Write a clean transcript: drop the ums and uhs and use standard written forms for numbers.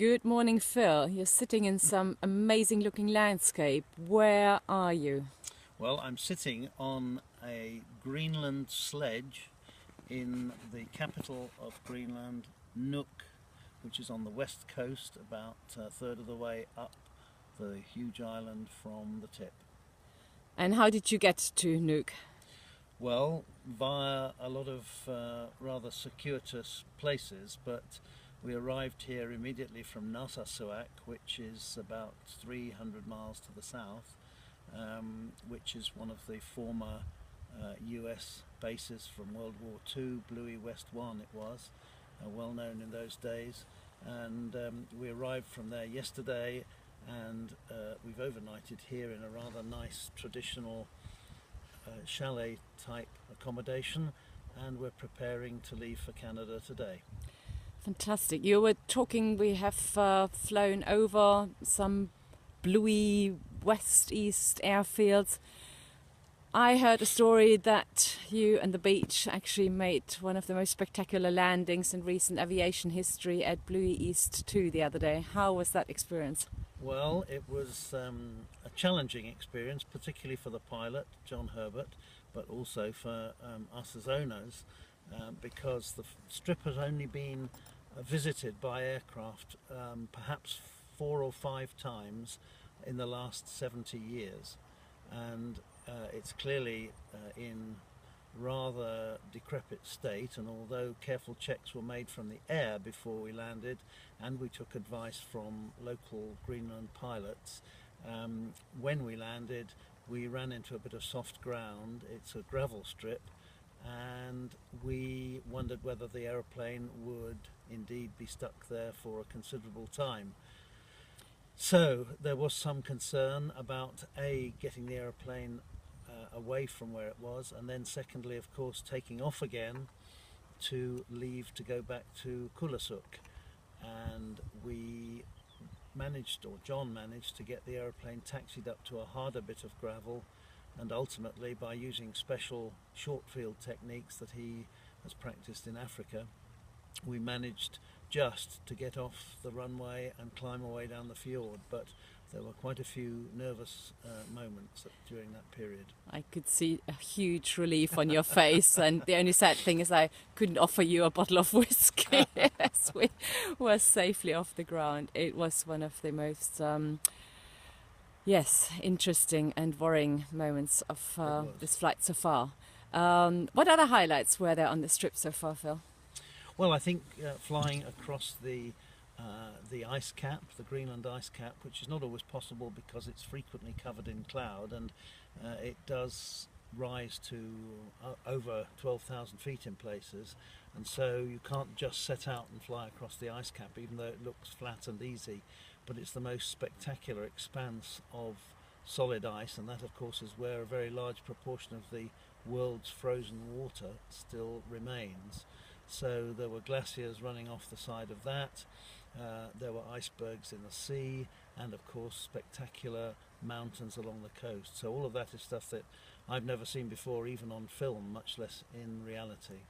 Good morning, Phil. You're sitting in some amazing looking landscape. Where are you? Well, I'm sitting on a Greenland sledge in the capital of Greenland, Nuuk, which is on the west coast, about a third of the way up the huge island from the tip. And how did you get to Nuuk? Well, via a lot of rather circuitous places, but we arrived here immediately from Narsarsuaq, which is about 300 miles to the south, which is one of the former US bases from World War II, Bluie West 1 it was, well known in those days. And we arrived from there yesterday, and we've overnighted here in a rather nice traditional chalet type accommodation, and we're preparing to leave for Canada today. Fantastic. You were talking, we have flown over some Bluie East airfields. I heard a story that you and the Beech actually made one of the most spectacular landings in recent aviation history at Bluie East 2 the other day. How was that experience? Well, it was a challenging experience, particularly for the pilot, John Herbert, but also for us as owners, because the strip has only been visited by aircraft perhaps 4 or 5 times in the last 70 years. And it's clearly in rather decrepit state, and although careful checks were made from the air before we landed, and we took advice from local Greenland pilots, when we landed we ran into a bit of soft ground. It's a gravel strip, and we wondered whether the aeroplane would indeed be stuck there for a considerable time. So there was some concern about getting the aeroplane away from where it was, and then secondly, of course, taking off again to leave to go back to Kulusuk. And we managed, or John managed, to get the aeroplane taxied up to a harder bit of gravel, and ultimately, by using special short field techniques that he has practiced in Africa, we managed just to get off the runway and climb our way down the fjord. But there were quite a few nervous moments during that period. I could see a huge relief on your face, and the only sad thing is I couldn't offer you a bottle of whiskey as we were safely off the ground. It was one of the most interesting and worrying moments of this flight so far. What other highlights were there on this trip so far, Phil? Well, I think flying across the ice cap, the Greenland ice cap, which is not always possible because it's frequently covered in cloud, and it does rise to over 12,000 feet in places, and so you can't just set out and fly across the ice cap, even though it looks flat and easy. But it's the most spectacular expanse of solid ice, and that of course is where a very large proportion of the world's frozen water still remains. So there were glaciers running off the side of that, there were icebergs in the sea, and of course spectacular mountains along the coast. So all of that is stuff that I've never seen before, even on film, much less in reality.